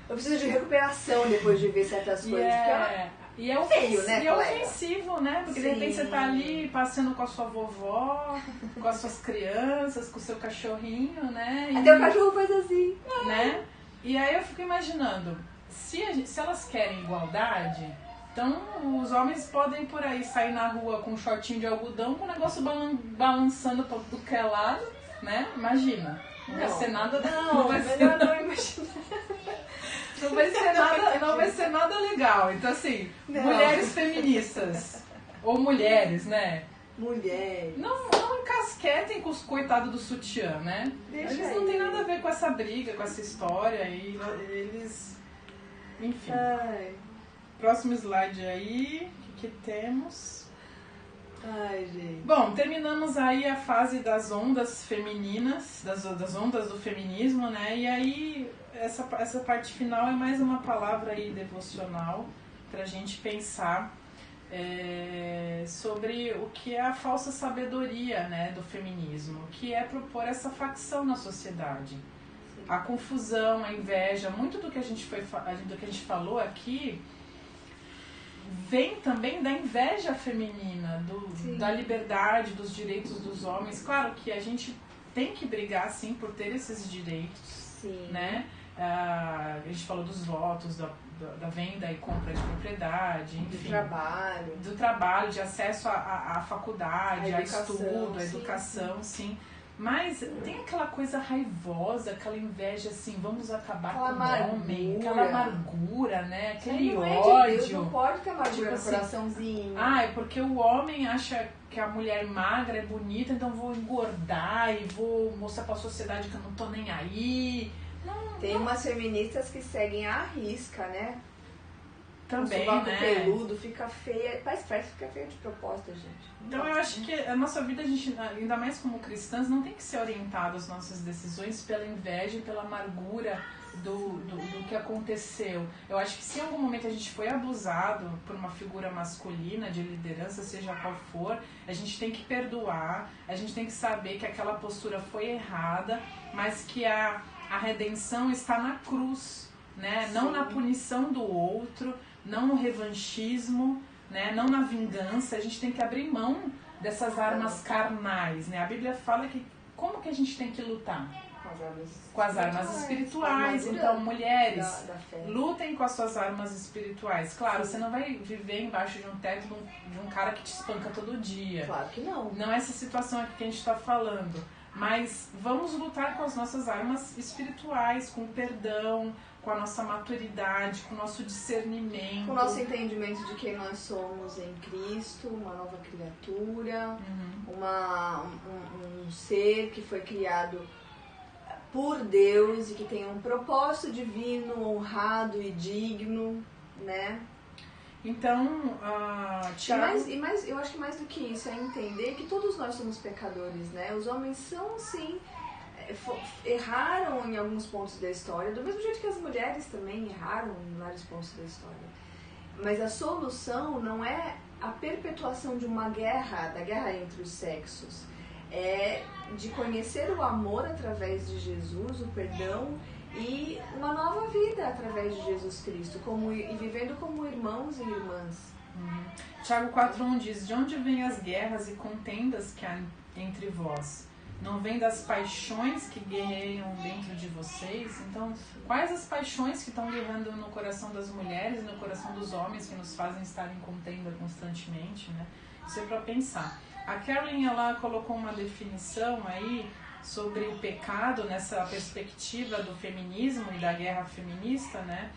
eu preciso de recuperação depois de ver certas coisas. E é feio, né, e é ofensivo, né? Porque de repente você tá ali passeando com a sua vovó, com as suas crianças, com o seu cachorrinho, né? Até o cachorro faz assim. Né? E aí eu fico imaginando, se elas querem igualdade, então os homens podem por aí sair na rua com um shortinho de algodão, com o negócio balançando pra tudo que é lado, né? Imagina. Não vai ser nada... Não imaginar. Não vai ser nada legal. Então, assim, mulheres feministas, ou mulheres, né? Mulheres. Não encasquetem com os coitados do sutiã, né? Eles não têm nada a ver com essa briga, com essa história. E eles... Enfim. Próximo slide aí. O que temos? Ai, gente. Bom, terminamos aí a fase das ondas femininas, das ondas do feminismo, né? E aí, essa parte final é mais uma palavra aí devocional pra gente pensar sobre o que é a falsa sabedoria, né, do feminismo, que é propor essa facção na sociedade. Sim. A confusão, a inveja, muito do que a gente falou aqui vem também da inveja feminina, da liberdade, dos direitos dos homens. Claro que a gente tem que brigar, sim, por ter esses direitos, sim, né? A gente falou dos votos, da venda e compra de propriedade, enfim. Do trabalho, de acesso à faculdade, a estudo, à educação, sim. Mas tem aquela coisa raivosa, aquela inveja assim, vamos acabar com o homem, aquela amargura, né? Aquele ódio. Deus, não pode ter amargura no coraçãozinho. É porque o homem acha que a mulher magra é bonita, então vou engordar e vou mostrar pra sociedade que eu não tô nem aí. Tem umas feministas que seguem à risca, né? Também, o sovaco né? peludo, fica feia, parece que fica feia de proposta, gente. Então eu acho que a nossa vida, a gente, ainda mais como cristãs, não tem que ser orientada às nossas decisões pela inveja e pela amargura do que aconteceu. Eu acho que se em algum momento a gente foi abusado por uma figura masculina de liderança, seja qual for, a gente tem que perdoar, a gente tem que saber que aquela postura foi errada, mas que a redenção está na cruz, né? Sim. Não na punição do outro, não no revanchismo, né? Não na vingança. A gente tem que abrir mão dessas armas carnais, né? A Bíblia fala que como que a gente tem que lutar? Com as armas espirituais. Então, mulheres, lutem com as suas armas espirituais. Claro, você não vai viver embaixo de um teto de um cara que te espanca todo dia. Claro que não. Não é essa situação aqui que a gente está falando. Mas vamos lutar com as nossas armas espirituais, com o perdão, com a nossa maturidade, com o nosso discernimento. Com o nosso entendimento de quem nós somos em Cristo, uma nova criatura, um ser que foi criado por Deus e que tem um propósito divino, honrado e digno, né? Então, eu acho que mais do que isso é entender que todos nós somos pecadores, né? Os homens são, sim, erraram em alguns pontos da história, do mesmo jeito que as mulheres também erraram em vários pontos da história. Mas a solução não é a perpetuação de uma guerra, da guerra entre os sexos. É de conhecer o amor através de Jesus, o perdão e uma nova vida através de Jesus Cristo, e vivendo como irmãos e irmãs. Tiago 4:1 diz: de onde vêm as guerras e contendas que há entre vós? Não vem das paixões que guerreiam dentro de vocês? Então, quais as paixões que estão guerreando no coração das mulheres e no coração dos homens que nos fazem estar em contenda constantemente, né? Isso é para pensar. A Carolyn, ela colocou uma definição aí sobre o pecado nessa perspectiva do feminismo e da guerra feminista, né?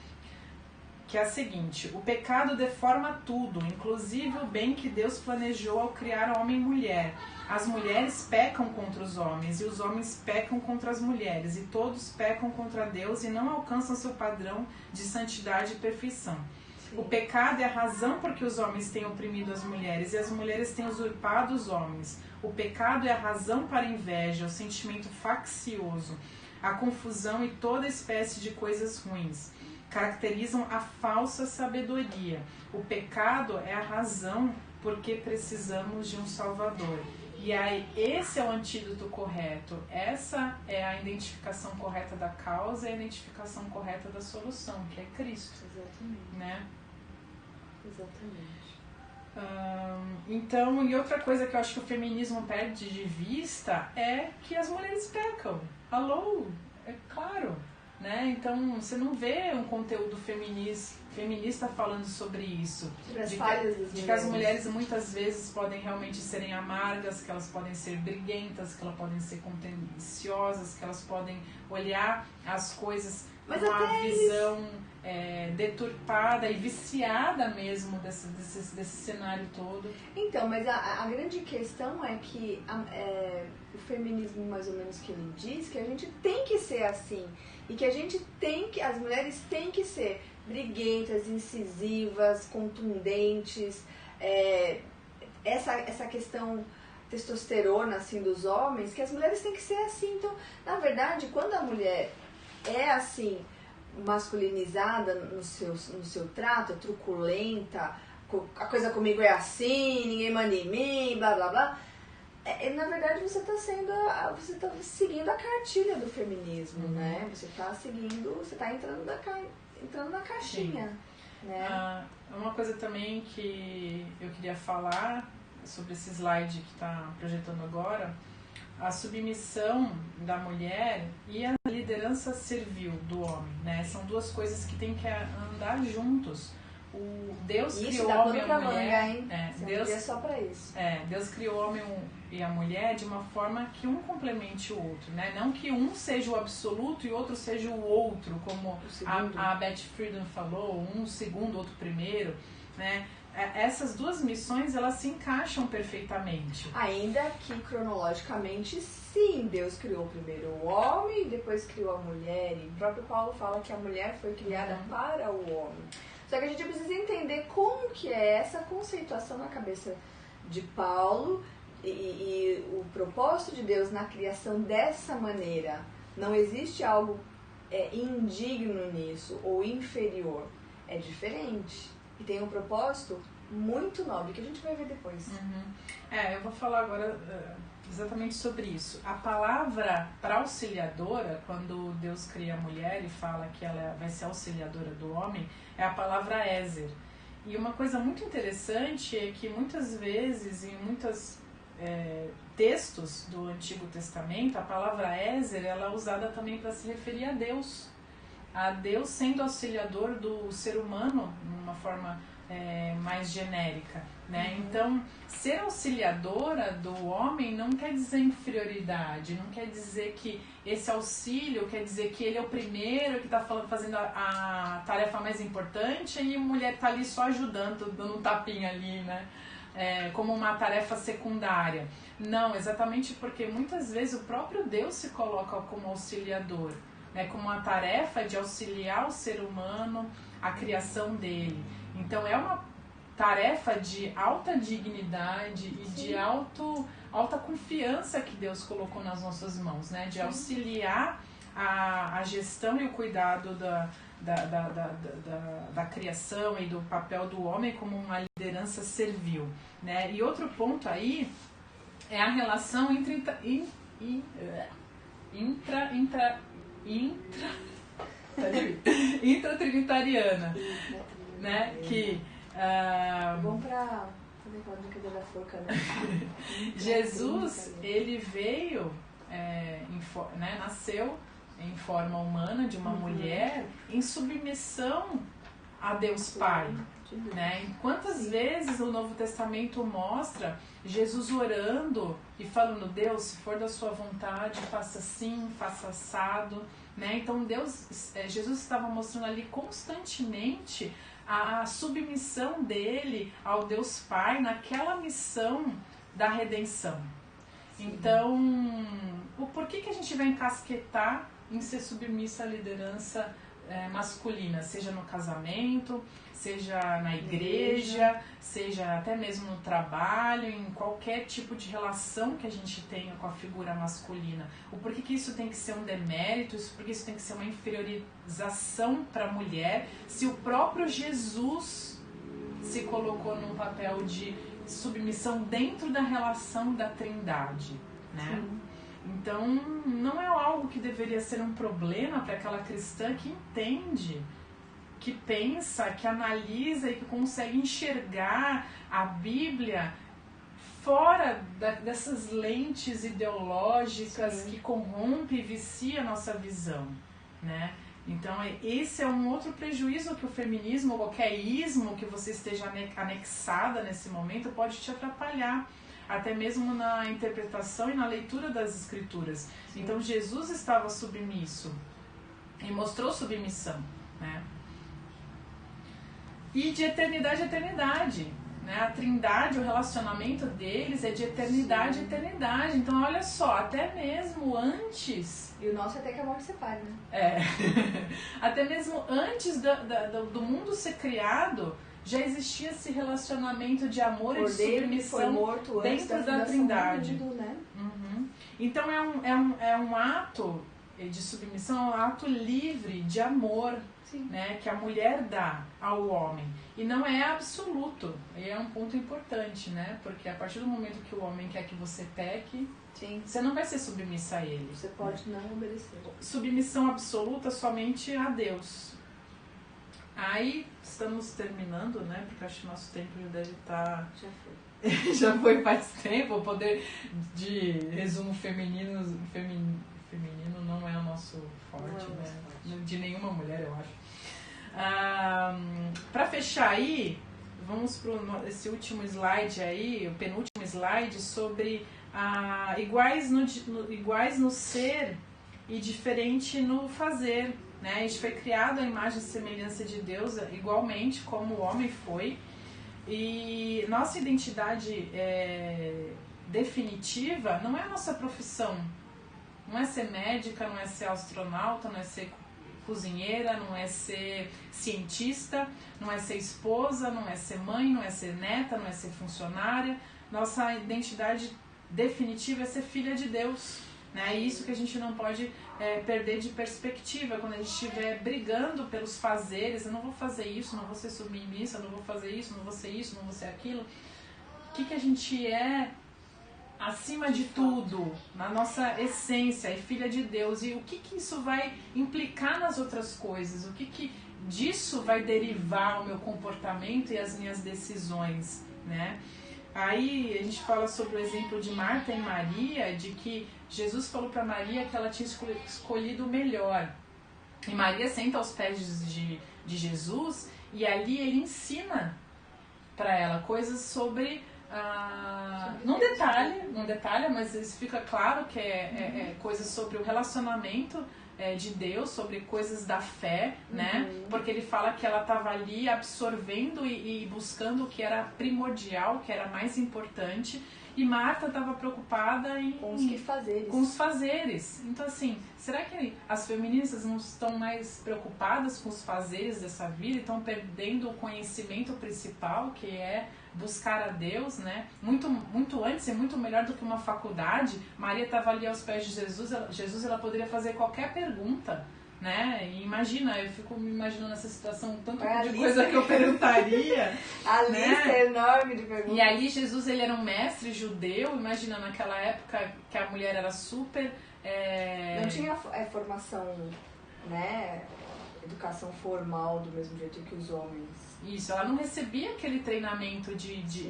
que é a seguinte: o pecado deforma tudo, inclusive o bem que Deus planejou ao criar homem e mulher. As mulheres pecam contra os homens e os homens pecam contra as mulheres, e todos pecam contra Deus e não alcançam seu padrão de santidade e perfeição. Sim. O pecado é a razão por que os homens têm oprimido as mulheres e as mulheres têm usurpado os homens. O pecado é a razão para a inveja, o sentimento faccioso, a confusão e toda espécie de coisas ruins. Caracterizam a falsa sabedoria. O pecado é a razão porque precisamos de um Salvador. E aí, esse é o antídoto correto. Essa é a identificação correta da causa e a identificação correta da solução, que é Cristo. Exatamente. Né? Exatamente. Então, e outra coisa que eu acho que o feminismo perde de vista é que as mulheres pecam. Alô? É claro. Né? Então, você não vê um conteúdo feminista falando sobre isso. Sobre as falhas das mulheres. De que as mulheres muitas vezes podem realmente serem amargas, que elas podem ser briguentas, que elas podem ser contenciosas, que elas podem olhar as coisas com uma visão deturpada e viciada mesmo desse cenário todo. Então, mas a grande questão é que o feminismo, mais ou menos, que ele diz que a gente tem que ser assim. E que as mulheres têm que ser briguentas, incisivas, contundentes, essa questão testosterona assim dos homens, que as mulheres têm que ser assim. Então, na verdade, quando a mulher é assim, masculinizada no seu trato, truculenta, a coisa comigo é assim, ninguém manda em mim, blá blá blá, na verdade você está seguindo a cartilha do feminismo, né? Você está entrando na caixinha. Sim. Né? Uma coisa também que eu queria falar sobre esse slide que está projetando agora, a submissão da mulher e a liderança servil do homem, né? São duas coisas que têm que andar juntos. Deus criou o homem e a mulher. Deus é só para isso. Deus criou o homem e a mulher de uma forma que um complemente o outro, né? Não que um seja o absoluto e o outro seja o outro, como a Beth Friedan falou, um segundo, outro primeiro, né? Essas duas missões, elas se encaixam perfeitamente. Ainda que cronologicamente, sim, Deus criou primeiro o homem e depois criou a mulher. E o próprio Paulo fala que a mulher foi criada para o homem. Só que a gente precisa entender como que é essa conceituação na cabeça de Paulo e o propósito de Deus na criação dessa maneira. Não existe algo indigno nisso ou inferior. É diferente. E tem um propósito muito nobre, que a gente vai ver depois. Eu vou falar agora exatamente sobre isso. A palavra para auxiliadora, quando Deus cria a mulher e fala que ela vai ser auxiliadora do homem, é a palavra Ézer. E uma coisa muito interessante é que muitas vezes, em muitos textos do Antigo Testamento, a palavra Ézer ela é usada também para se referir a Deus. A Deus sendo auxiliador do ser humano, numa forma mais genérica, né? Então, ser auxiliadora do homem não quer dizer inferioridade, não quer dizer que esse auxílio quer dizer que ele é o primeiro que está fazendo a tarefa mais importante e a mulher está ali só ajudando, dando um tapinha ali, né? Como uma tarefa secundária. Não, exatamente porque muitas vezes o próprio Deus se coloca como auxiliador, né, como uma tarefa de auxiliar o ser humano, a criação dele. Então é uma tarefa de alta dignidade e de alta confiança que Deus colocou nas nossas mãos, né, de auxiliar a gestão e o cuidado da criação e do papel do homem como uma liderança servil, né. E outro ponto aí é a relação intratrinitariana, né? Que vamos pra fazer aquela brincadeira da forca, né? Jesus, ele veio, nasceu em forma humana de uma mulher em submissão a Deus Pai. Né? E quantas vezes o Novo Testamento mostra Jesus orando e falando: Deus, se for da sua vontade, faça assim, faça assado. Né? Então Jesus estava mostrando ali constantemente a submissão dele ao Deus Pai naquela missão da redenção. Sim. Então, por que a gente vai encasquetar em ser submissa à liderança masculina, seja no casamento, seja na igreja, seja até mesmo no trabalho, em qualquer tipo de relação que a gente tenha com a figura masculina? O porquê que isso tem que ser um demérito, porque isso tem que ser uma inferiorização para a mulher, se o próprio Jesus se colocou num papel de submissão dentro da relação da Trindade, né? Sim. Então, não é algo que deveria ser um problema para aquela cristã que entende, que pensa, que analisa e que consegue enxergar a Bíblia fora dessas lentes ideológicas. Sim. Que corrompem e viciam a nossa visão, né? Então, esse é um outro prejuízo que o feminismo, ou qualquer ismo que você esteja anexada nesse momento, pode te atrapalhar, até mesmo na interpretação e na leitura das Escrituras. Sim. Então, Jesus estava submisso e mostrou submissão, né? E de eternidade a eternidade, né? A Trindade, o relacionamento deles é de eternidade a eternidade. Então, olha só, até mesmo antes... E o nosso até que a morte separe, né? É. Até mesmo antes do mundo ser criado, já existia esse relacionamento de amor e de submissão dentro da Trindade. Mundo, né? Uhum. Então, é um ato de submissão, é um ato livre de amor. Sim. Né, que a mulher dá ao homem. E não é absoluto. E é um ponto importante, né? Porque a partir do momento que o homem quer que você peque, sim, você não vai ser submissa a ele. Você pode, né, não obedecer. Submissão absoluta somente a Deus. Aí estamos terminando, né? Porque acho que o nosso tempo já deve estar... Já foi. Já foi faz tempo. O poder de resumo feminino não é o nosso forte, né? De nenhuma mulher, eu acho. Para fechar aí, vamos para esse último slide aí, o penúltimo slide, sobre iguais no ser e diferente no fazer, né? A gente foi criado à imagem e semelhança de Deus, igualmente como o homem foi, e nossa identidade definitiva não é a nossa profissão, não é ser médica, não é ser astronauta, não é ser cozinheira, não é ser cientista, não é ser esposa, não é ser mãe, não é ser neta, não é ser funcionária. Nossa identidade definitiva é ser filha de Deus, né? É isso que a gente não pode perder de perspectiva quando a gente estiver brigando pelos fazeres. Eu não vou fazer isso, não vou ser submissa, não vou fazer isso, não vou ser isso, não vou ser aquilo. O que a gente é acima de tudo, na nossa essência, é filha de Deus. E o que isso vai implicar nas outras coisas? O que disso vai derivar o meu comportamento e as minhas decisões, né? Aí a gente fala sobre o exemplo de Marta e Maria, de que Jesus falou para Maria que ela tinha escolhido o melhor. E Maria senta aos pés de Jesus e ali ele ensina para ela coisas sobre... não detalha, mas isso fica claro que é coisas sobre o relacionamento de Deus, sobre coisas da fé, né? Porque ele fala que ela estava ali absorvendo e buscando o que era primordial, o que era mais importante, e Marta estava preocupada com os fazeres. Com os fazeres. Então, assim, será que as feministas não estão mais preocupadas com os fazeres dessa vida e estão perdendo o conhecimento principal, que é buscar a Deus, né? Muito antes e muito melhor do que uma faculdade. Maria estava ali aos pés de Jesus, ela poderia fazer qualquer pergunta, né? E imagina, eu fico me imaginando essa situação, tanto de coisa que eu perguntaria. A lista é enorme de perguntas. E ali Jesus, ele era um mestre judeu, imagina naquela época que a mulher era super... Não tinha formação, né? Educação formal do mesmo jeito que os homens. Isso, ela não recebia aquele treinamento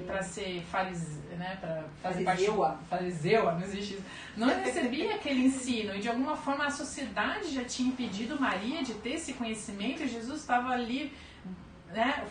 para ser fariseu, né, para fazer fariseua, não existe isso. Não recebia aquele ensino e de alguma forma a sociedade já tinha impedido Maria de ter esse conhecimento e Jesus estava ali né,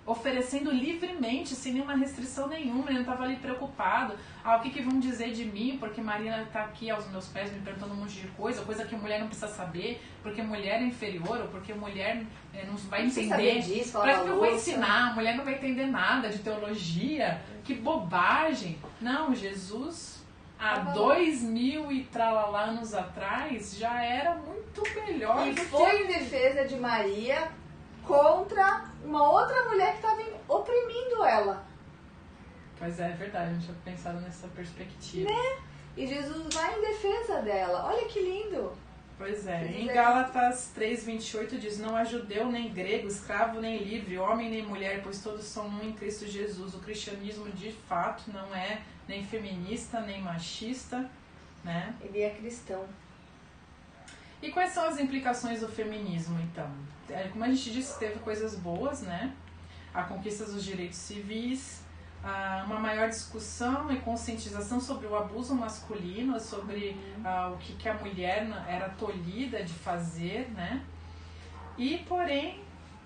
oferecendo livremente, sem nenhuma restrição nenhuma. Ele não estava ali preocupado. O que vão dizer de mim, porque Marina está aqui aos meus pés me perguntando um monte de coisa que mulher não precisa saber, porque mulher é inferior, ou porque mulher não vai entender. Para que eu vou ensinar? A mulher não vai entender nada de teologia. Que bobagem. Não, Jesus, há 2000 e tralalá anos atrás, já era muito melhor. E foi em defesa de Maria contra uma outra mulher que estava oprimindo ela. Pois é verdade, não tinha pensado nessa perspectiva. Né? E Jesus vai em defesa dela. Olha que lindo. Pois é. Em Gálatas 3:28 diz: não há judeu nem grego, escravo nem livre, homem nem mulher, pois todos são um em Cristo Jesus. O cristianismo de fato não é nem feminista, nem machista, né? Ele é cristão. E quais são as implicações do feminismo, então? Como a gente disse, teve coisas boas, né? A conquista dos direitos civis, uma maior discussão e conscientização sobre o abuso masculino, sobre o que a mulher era tolhida de fazer, né? E, porém,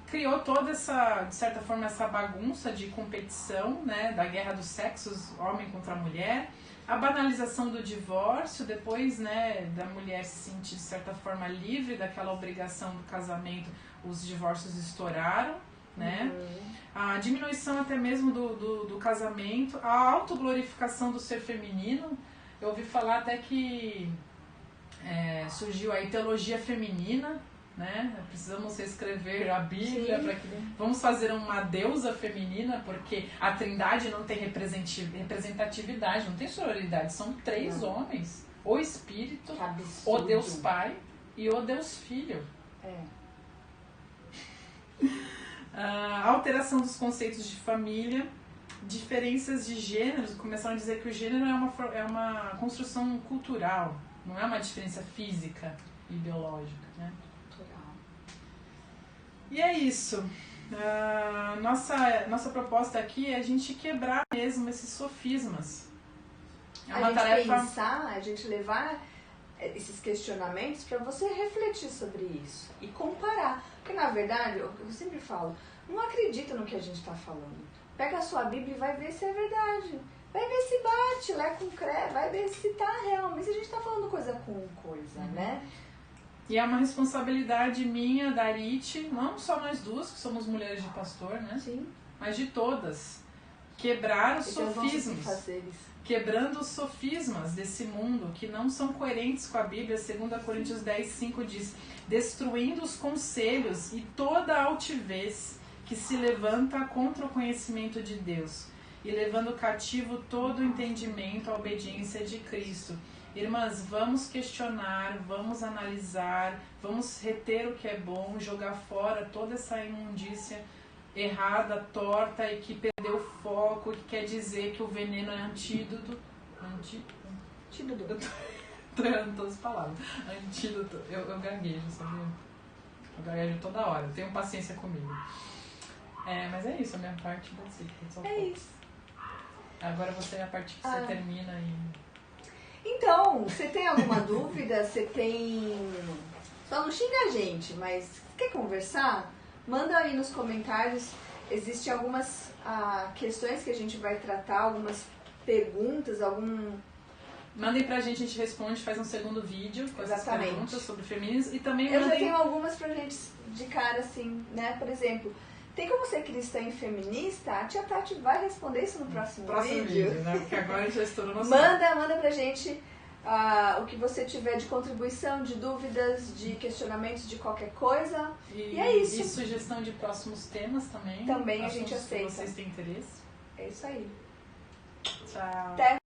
criou toda essa, de certa forma, essa bagunça de competição, né? Da guerra dos sexos, homem contra mulher. A banalização do divórcio, depois, né, da mulher se sentir, de certa forma, livre daquela obrigação do casamento, os divórcios estouraram, né? A diminuição até mesmo do casamento, a autoglorificação do ser feminino. Eu ouvi falar até que surgiu aí teologia feminina, né? Precisamos reescrever a Bíblia para que vamos fazer uma deusa feminina, porque a Trindade não tem representatividade, não tem sororidade, são 3 homens, o Espírito, o Deus Pai e o Deus Filho. A alteração dos conceitos de família, diferenças de gêneros, começaram a dizer que o gênero é uma construção cultural, não é uma diferença física e biológica, né? E é isso. Nossa proposta aqui é a gente quebrar mesmo esses sofismas. É uma tarefa... pensar, a gente levar esses questionamentos para você refletir sobre isso e comparar. Porque, na verdade, eu sempre falo, não acredita no que a gente está falando. Pega a sua Bíblia e vai ver se é verdade. Vai ver se bate, lé com cré, vai ver se está realmente. A gente está falando coisa com coisa, né? E é uma responsabilidade minha, da Arite, não só nós duas, que somos mulheres de pastor, né? Sim. Mas de todas. Quebrar os sofismas. Quebrando os sofismas desse mundo, que não são coerentes com a Bíblia. 2 Coríntios 10:5 diz: destruindo os conselhos e toda a altivez que se levanta contra o conhecimento de Deus, e levando cativo todo o entendimento à obediência de Cristo. Irmãs, vamos questionar, vamos analisar, vamos reter o que é bom, jogar fora toda essa imundícia errada, torta e que perdeu o foco, que quer dizer que o veneno é antídoto. Antídoto. Tô errando todas as palavras. Antídoto. Eu gaguejo, sabia? Eu gaguejo toda hora. Tenham paciência comigo. Mas é isso, a minha parte da ciclo. É isso. Agora você é a parte que você termina e... Então, você tem alguma dúvida? Você tem... Só não xinga a gente, mas quer conversar? Manda aí nos comentários. Existem algumas questões que a gente vai tratar, algumas perguntas, Mandem pra gente, a gente responde, faz um segundo vídeo com essas perguntas sobre feminismo. E também eu já tenho algumas pra gente de cara, assim, né? Por exemplo, tem como ser cristã e feminista? A tia Tati vai responder isso no próximo vídeo. Né? Porque agora já estourou nosso... Manda pra gente o que você tiver de contribuição, de dúvidas, de questionamentos, de qualquer coisa. E é isso. E sugestão de próximos temas também. Também a gente aceita. Se vocês têm interesse. É isso aí. Tchau. Até